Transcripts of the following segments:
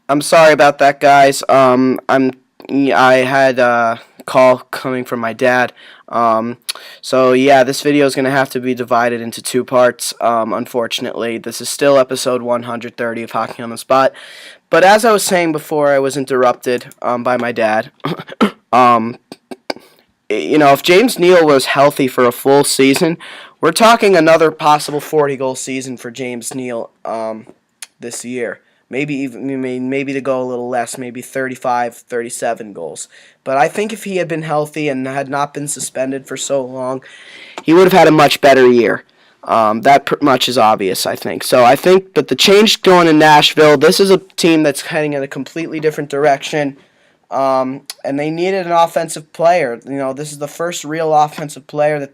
I'm sorry about that, guys. I had a call coming from my dad. Um, so yeah, this video is gonna have to be divided into two parts. Unfortunately, this is still episode 130 of Hockey on the Spot. But as I was saying before, I was interrupted by my dad. um, if James Neal was healthy for a full season, we're talking another possible 40-goal season for James Neal this year. Maybe to go a little less, maybe 35, 37 goals. But I think if he had been healthy and had not been suspended for so long, he would have had a much better year. That much is obvious, I think. So I think that the change going in Nashville, this is a team that's heading in a completely different direction. And they needed an offensive player. This is the first real offensive player that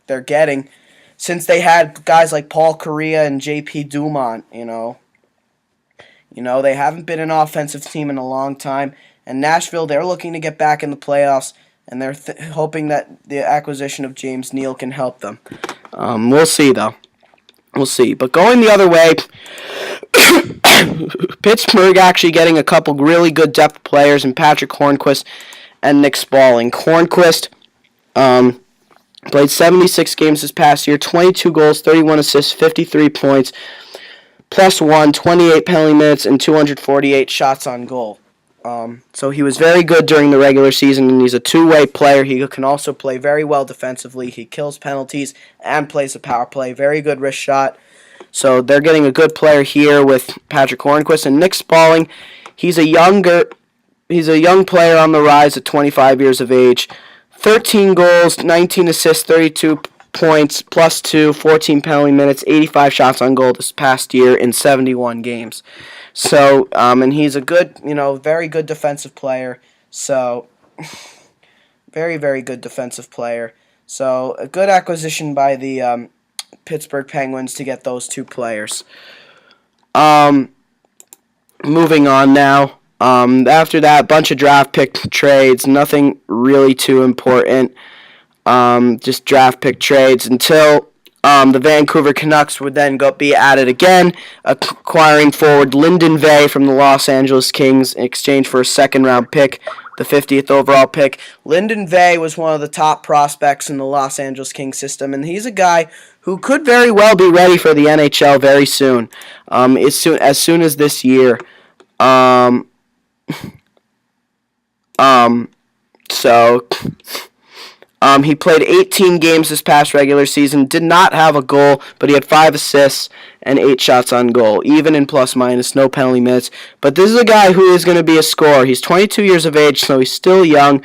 they're getting since they had guys like Paul Kariya and J.P. Dumont. They haven't been an offensive team in a long time. And Nashville, they're looking to get back in the playoffs, and they're hoping that the acquisition of James Neal can help them. We'll see, though. We'll see. But going the other way, Pittsburgh actually getting a couple really good depth players in Patrick Hornquist and Nick Spaulding. Hornquist played 76 games this past year, 22 goals, 31 assists, 53 points, +1, 28 penalty minutes, and 248 shots on goal. So he was very good during the regular season, and he's a two-way player. He can also play very well defensively. He kills penalties and plays the power play. Very good wrist shot. So they're getting a good player here with Patrick Hornquist. And Nick Spaulding, he's a young player on the rise at 25 years of age. 13 goals, 19 assists, 32 points, +2, 14 penalty minutes, 85 shots on goal this past year in 71 games. So, and he's a good, very good defensive player. So, very, very good defensive player. So, a good acquisition by the Pittsburgh Penguins to get those two players. Moving on now. After that, bunch of draft pick trades. Nothing really too important. Just draft pick trades until the Vancouver Canucks would then be added again, acquiring forward Lyndon Vay from the Los Angeles Kings in exchange for a second-round pick, the 50th overall pick. Lyndon Vay was one of the top prospects in the Los Angeles Kings system, and he's a guy who could very well be ready for the NHL very soon, as soon as this year. He played 18 games this past regular season, did not have a goal, but he had 5 assists and 8 shots on goal, even in plus-minus, no penalty minutes. But this is a guy who is going to be a scorer. He's 22 years of age, so he's still young.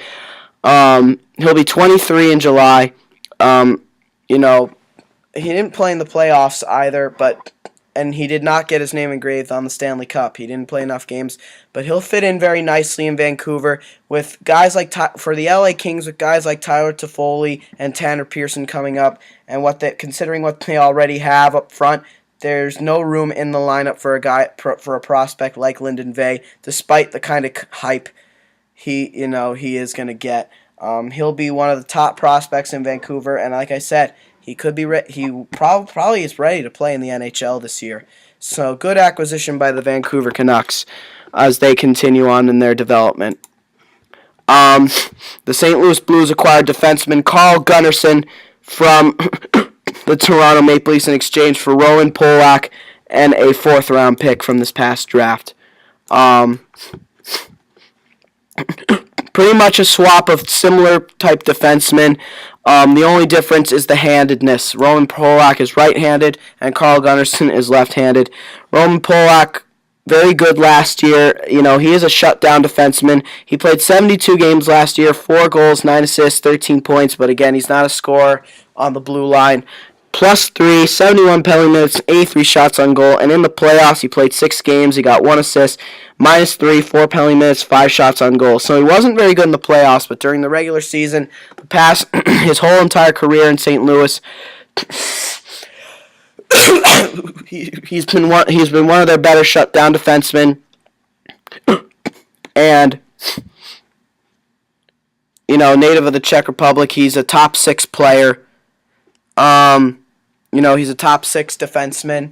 He'll be 23 in July. He didn't play in the playoffs either, and he did not get his name engraved on the Stanley Cup. He didn't play enough games, but he'll fit in very nicely in Vancouver with guys like for the LA Kings, with guys like Tyler Toffoli and Tanner Pearson coming up, and considering what they already have up front, there's no room in the lineup for a prospect like Lyndon Vay, despite the kind of hype he is going to get. He'll be one of the top prospects in Vancouver, and like I said, he probably is ready to play in the NHL this year. So good acquisition by the Vancouver Canucks as they continue on in their development. The St. Louis Blues acquired defenseman Carl Gunnarsson from the Toronto Maple Leafs in exchange for Rowan Polak and a 4th-round pick from this past draft. Pretty much a swap of similar type defensemen. The only difference is the handedness. Roman Polak is right-handed, and Carl Gunnarsson is left-handed. Roman Polak, very good last year. He is a shutdown defenseman. He played 72 games last year, 4 goals, 9 assists, 13 points, but again, he's not a scorer on the blue line. +3, 71 penalty minutes, 83 shots on goal, and in the playoffs, he played 6 games, he got 1 assist, -3, 4 penalty minutes, 5 shots on goal. So he wasn't very good in the playoffs, but during the regular season, his whole entire career in St. Louis, he's been one of their better shutdown defensemen, and native of the Czech Republic, he's a top 6 player. He's a top 6 defenseman.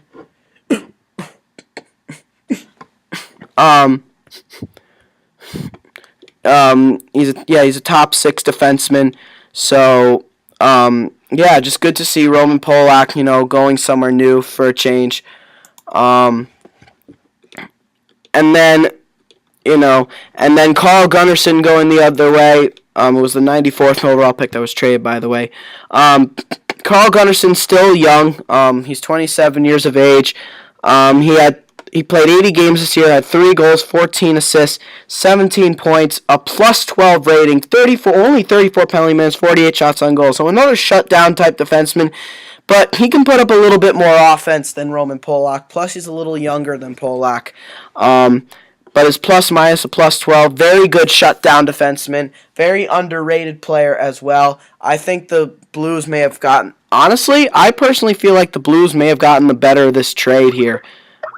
He's a top 6 defenseman. So yeah, just good to see Roman Polak, going somewhere new for a change. And then Carl Gunnarsson going the other way. It was the 94th overall pick that was traded, by the way. Carl Gunnarsson's still young. He's 27 years of age. He played 80 games this year, had 3 goals, 14 assists, 17 points, a plus 12 rating, only 34 penalty minutes, 48 shots on goal. So another shutdown type defenseman. But he can put up a little bit more offense than Roman Polak. Plus, he's a little younger than Polak. But his plus minus a plus 12. Very good shutdown defenseman. Very underrated player as well. I think the Blues may have gotten... Honestly, I personally feel like the Blues may have gotten the better of this trade here.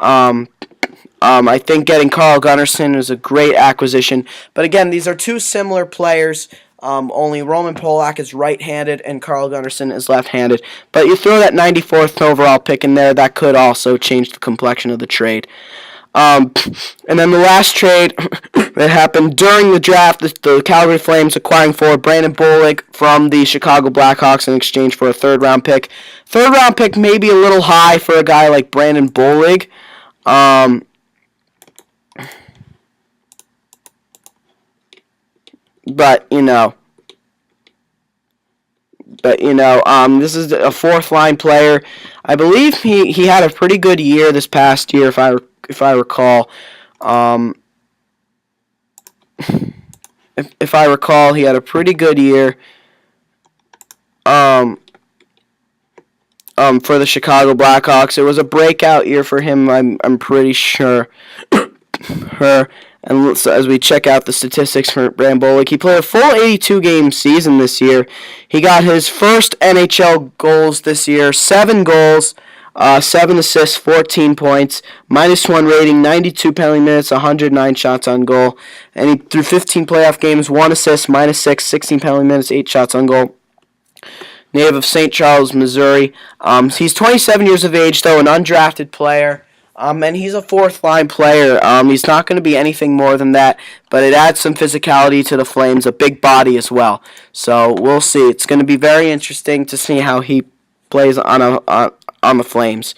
I think getting Carl Gunnarsson is a great acquisition. But again, these are two similar players. Only Roman Polak is right-handed and Carl Gunnarsson is left-handed. But you throw that 94th overall pick in there, that could also change the complexion of the trade. And then the last trade that happened during the draft, the Calgary Flames acquiring forward Brandon Bollig from the Chicago Blackhawks in exchange for a third-round pick. Third-round pick may be a little high for a guy like Brandon Bollig. But this is a fourth-line player. I believe he had a pretty good year this past year, if I recall. If I recall, he had a pretty good year for the Chicago Blackhawks. It was a breakout year for him, I'm pretty sure. And so as we check out the statistics for Brandon Bollig, he played a full 82-game season this year. He got his first NHL goals this year, 7 goals, 7 assists, 14 points, -1 rating, 92 penalty minutes, 109 shots on goal. And he threw 15 playoff games, 1 assist, -6, 16 penalty minutes, 8 shots on goal. Native of St. Charles, Missouri. He's 27 years of age, though, an undrafted player. And he's a fourth-line player. He's not going to be anything more than that, but it adds some physicality to the Flames, a big body as well. So we'll see. It's going to be very interesting to see how he plays on the Flames,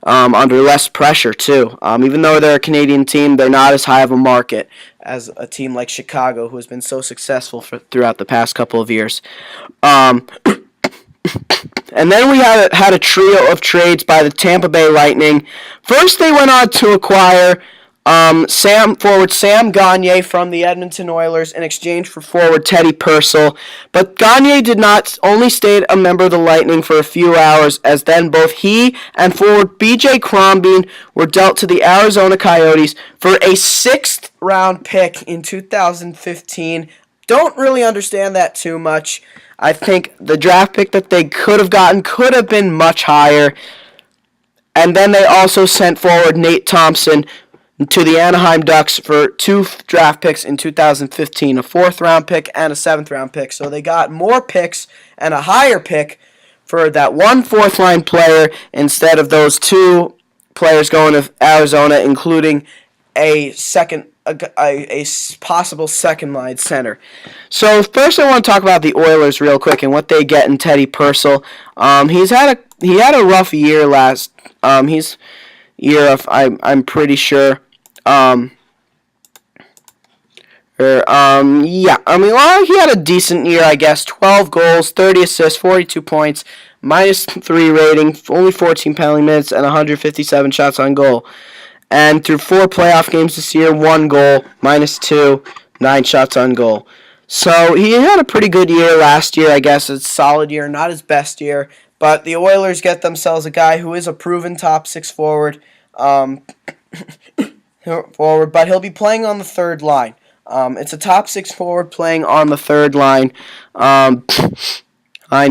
under less pressure too. Even though they're a Canadian team, they're not as high of a market as a team like Chicago, who has been so successful throughout the past couple of years. And then we had a trio of trades by the Tampa Bay Lightning. First, they went on to acquire forward Sam Gagner from the Edmonton Oilers in exchange for forward Teddy Purcell. But Gagner did not only stay a member of the Lightning for a few hours, as then both he and forward B.J. Crombeen were dealt to the Arizona Coyotes for a 6th-round pick in 2015. Don't really understand that too much. I think the draft pick that they could have gotten could have been much higher. And then they also sent forward Nate Thompson to the Anaheim Ducks for 2 draft picks in 2015, a 4th-round pick and a 7th-round pick. So they got more picks and a higher pick for that one 4th-line player instead of those 2 players going to Arizona, including a possible second-line center. So first I want to talk about the Oilers real quick and what they get in Teddy Purcell. He had a rough year last I'm pretty sure. He had a decent year, I guess. 12 goals, 30 assists, 42 points, -3 rating, only 14 penalty minutes, and 157 shots on goal. And through 4 playoff games this year, 1 goal, -2, 9 shots on goal. So he had a pretty good year last year, I guess. It's a solid year, not his best year. But the Oilers get themselves a guy who is a proven top 6 forward. But he'll be playing on the 3rd line. It's a top 6 forward playing on the 3rd line. And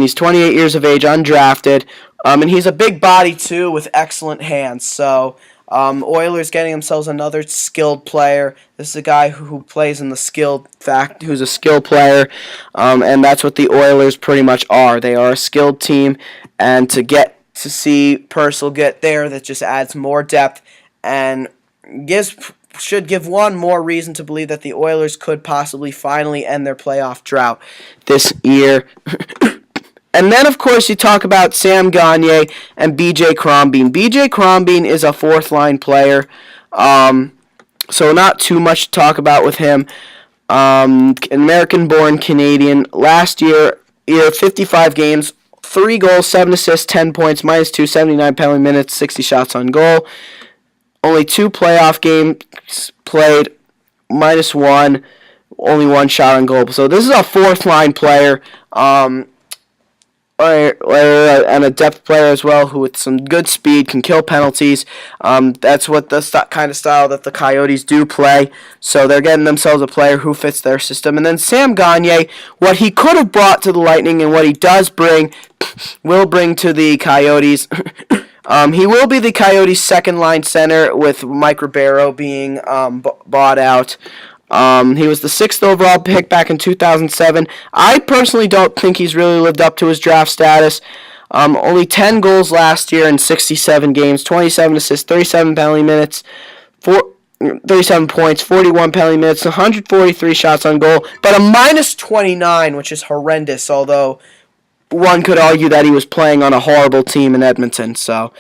he's 28 years of age, undrafted. And he's a big body, too, with excellent hands. So Oilers getting themselves another skilled player. This is a guy who plays in the who's a skilled player, and that's what the Oilers pretty much are. They are a skilled team, and to see Purcell get there, that just adds more depth and gives should give one more reason to believe that the Oilers could possibly finally end their playoff drought this year. And then, of course, you talk about Sam Gagner and B.J. Crombeen. B.J. Crombeen is a fourth-line player, so not too much to talk about with him. American-born Canadian. Last year, 55 games, 3 goals, 7 assists, 10 points, -2, 79 penalty minutes, 60 shots on goal. Only 2 playoff games played, -1, only 1 shot on goal. So this is a fourth-line player. And a depth player as well, who with some good speed can kill penalties. That's what the kind of style that the Coyotes do play. So they're getting themselves a player who fits their system. And then Sam Gagner, what he could have brought to the Lightning and what he does bring, will bring to the Coyotes. He will be the Coyotes' second-line center with Mike Ribeiro being bought out. He was the 6th overall pick back in 2007. I personally don't think he's really lived up to his draft status. Only 10 goals last year in 67 games, 27 assists, 37 penalty minutes, 37 points, 41 penalty minutes, 143 shots on goal, but a -29, which is horrendous, although one could argue that he was playing on a horrible team in Edmonton, so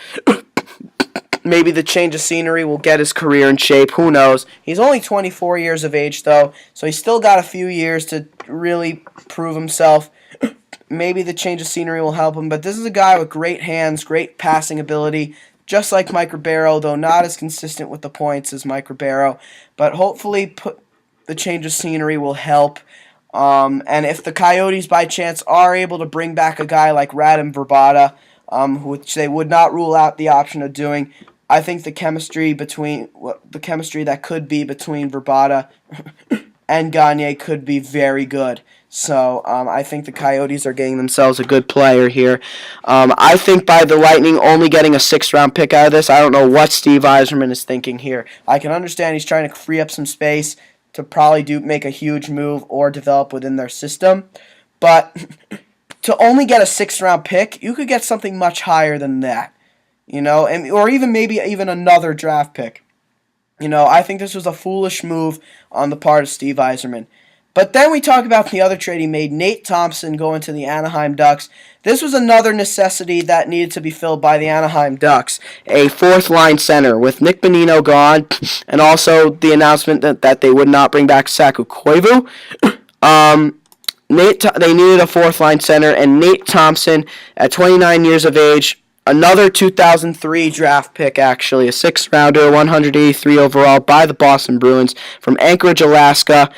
maybe the change of scenery will get his career in shape. Who knows? He's only 24 years of age, though, so he's still got a few years to really prove himself. Maybe the change of scenery will help him, but this is a guy with great hands, great passing ability, just like Mike Ribeiro, though not as consistent with the points as Mike Ribeiro. But hopefully the change of scenery will help. And if the Coyotes, by chance, are able to bring back a guy like Radim Vrbata, which they would not rule out the option of doing, I think the chemistry that could be between Vrbata and Gagner could be very good. So I think the Coyotes are getting themselves a good player here. I think by the Lightning only getting a 6th-round pick out of this, I don't know what Steve Yzerman is thinking here. I can understand he's trying to free up some space to probably make a huge move or develop within their system. But to only get a 6th-round pick, you could get something much higher than that. Or maybe another draft pick. I think this was a foolish move on the part of Steve Yzerman. But then we talk about the other trade he made, Nate Thompson going to the Anaheim Ducks. This was another necessity that needed to be filled by the Anaheim Ducks, a 4th-line center with Nick Bonino gone, and also the announcement that they would not bring back Saku Koivu. They needed a 4th-line center, and Nate Thompson, at 29 years of age, another 2003 draft pick, actually, a 6th-rounder, 183 overall by the Boston Bruins from Anchorage, Alaska.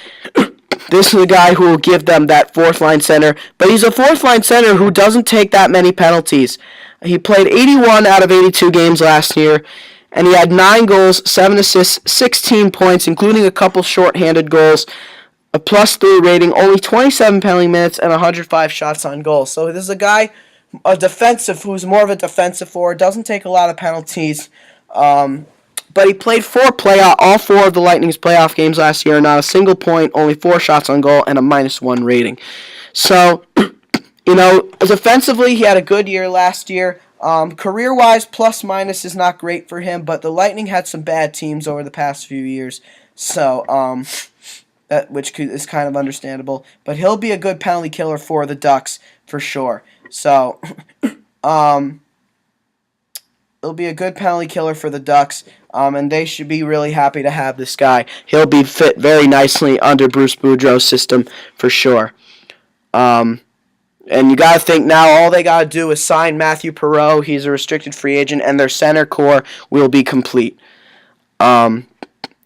This is a guy who will give them that 4th-line center, but he's a 4th-line center who doesn't take that many penalties. He played 81 out of 82 games last year, and he had 9 goals, 7 assists, 16 points, including a couple shorthanded goals, a +3 rating, only 27 penalty minutes, and 105 shots on goal. So this is a guy, who's more of a defensive forward, doesn't take a lot of penalties, but he played all 4 of the Lightning's playoff games last year, not a single point, only 4 shots on goal, and a -1 rating. So, offensively, he had a good year last year. Career-wise, plus-minus is not great for him, but the Lightning had some bad teams over the past few years, so which is kind of understandable. But he'll be a good penalty killer for the Ducks, for sure. So, he'll be a good penalty killer for the Ducks, and they should be really happy to have this guy. He'll be fit very nicely under Bruce Boudreau's system, for sure. And you got to think now all they got to do is sign Matthew Perreault. He's a restricted free agent, and their center core will be complete.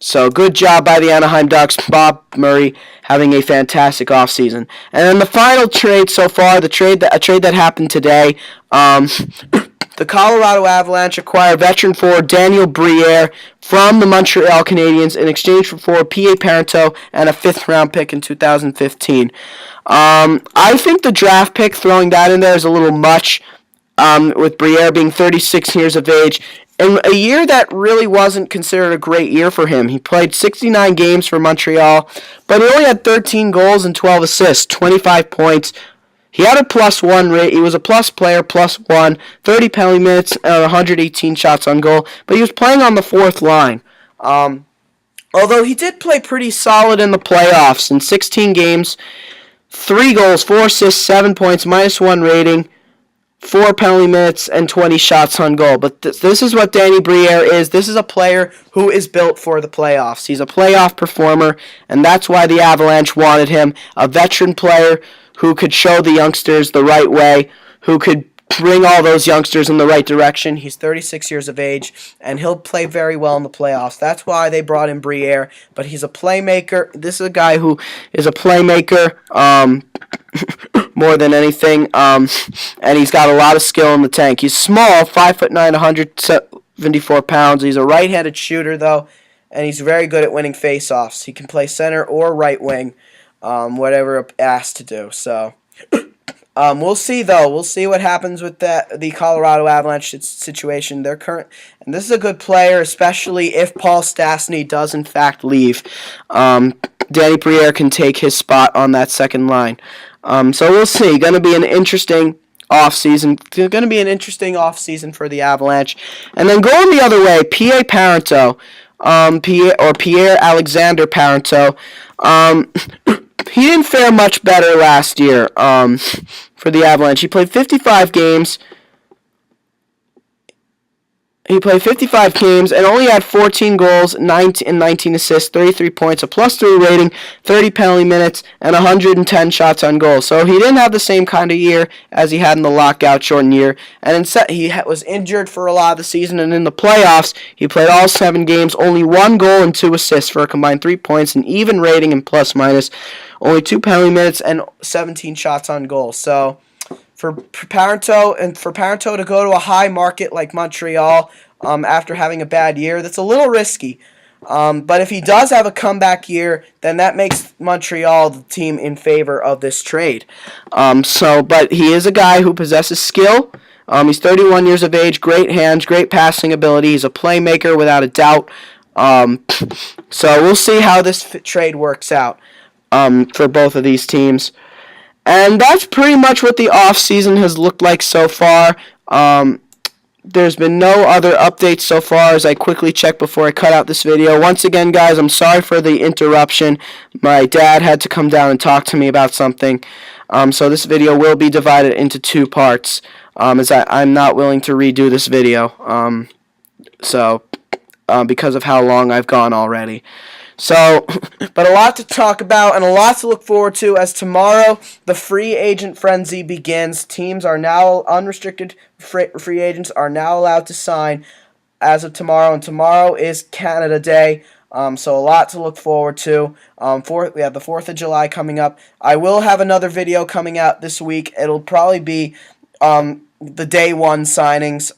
So good job by the Anaheim Ducks. Bob Murray having a fantastic offseason. And then the final trade so far, a trade that happened today. The Colorado Avalanche acquired veteran forward Daniel Briere from the Montreal Canadiens in exchange for forward P.A. Parenteau and a 5th-round pick in 2015. I think the draft pick, throwing that in there, is a little much, with Briere being 36 years of age. In a year that really wasn't considered a great year for him. He played 69 games for Montreal, but he only had 13 goals and 12 assists, 25 points. He had a +1 rate. He was a plus player, +1, 30 penalty minutes, and 118 shots on goal. But he was playing on the 4th line. Although he did play pretty solid in the playoffs. In 16 games, 3 goals, 4 assists, 7 points, -1 rating, 4 penalty minutes, and 20 shots on goal. But this is what Danny Briere is. This is a player who is built for the playoffs. He's a playoff performer, and that's why the Avalanche wanted him. A veteran player who could show the youngsters the right way, who could bring all those youngsters in the right direction. He's 36 years of age, and he'll play very well in the playoffs. That's why they brought in Briere, but he's a playmaker. This is a guy who is a playmaker more than anything, and he's got a lot of skill in the tank. He's small, 5'9", 174 pounds. He's a right-handed shooter, though, and he's very good at winning faceoffs. He can play center or right wing, whatever asked to do. So we'll see, though. We'll see what happens with the Colorado Avalanche situation. And this is a good player, especially if Paul Stastny does in fact leave. Danny Briere can take his spot on that second line. So we'll see. Going to be an interesting offseason. Going to be an interesting offseason for the Avalanche. And then going the other way, P.A. Parenteau, Pierre Alexander Parenteau. He didn't fare much better last year for the Avalanche. He played 55 games. He played 55 games and only had 14 goals, 19 assists, 33 points, a +3 rating, 30 penalty minutes, and 110 shots on goal. So he didn't have the same kind of year as he had in the lockout shortened year. And instead, he was injured for a lot of the season, and in the playoffs, he played all 7 games, only 1 goal and 2 assists for a combined 3 points, an even rating in plus-minus, only 2 penalty minutes, and 17 shots on goal. So for Parenteau to go to a high market like Montreal after having a bad year, that's a little risky. But if he does have a comeback year, then that makes Montreal the team in favor of this trade. But he is a guy who possesses skill. He's 31 years of age, great hands, great passing ability. He's a playmaker without a doubt. So we'll see how this trade works out for both of these teams. And that's pretty much what the offseason has looked like so far. There's been no other updates so far as I quickly check before I cut out this video. Once again, guys, I'm sorry for the interruption. My dad had to come down and talk to me about something. So this video will be divided into 2 parts, as I'm not willing to redo this video because of how long I've gone already. So, but a lot to talk about and a lot to look forward to as tomorrow the free agent frenzy begins. Teams are now unrestricted free agents are now allowed to sign as of tomorrow, and tomorrow is Canada Day. So a lot to look forward to. We have the 4th of July coming up. I will have another video coming out this week. It'll probably be the day 1 signings.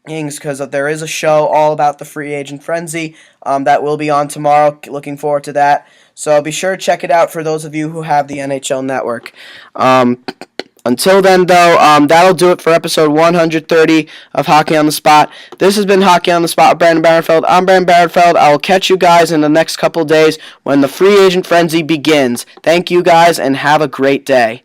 Because there is a show all about the free agent frenzy that will be on tomorrow. Looking forward to that. So be sure to check it out for those of you who have the NHL Network. Until then, though, that'll do it for episode 130 of Hockey on the Spot. This has been Hockey on the Spot with Brandon Barrenfeld. I'm Brandon Barrenfeld. I will catch you guys in the next couple days when the free agent frenzy begins. Thank you guys, and have a great day.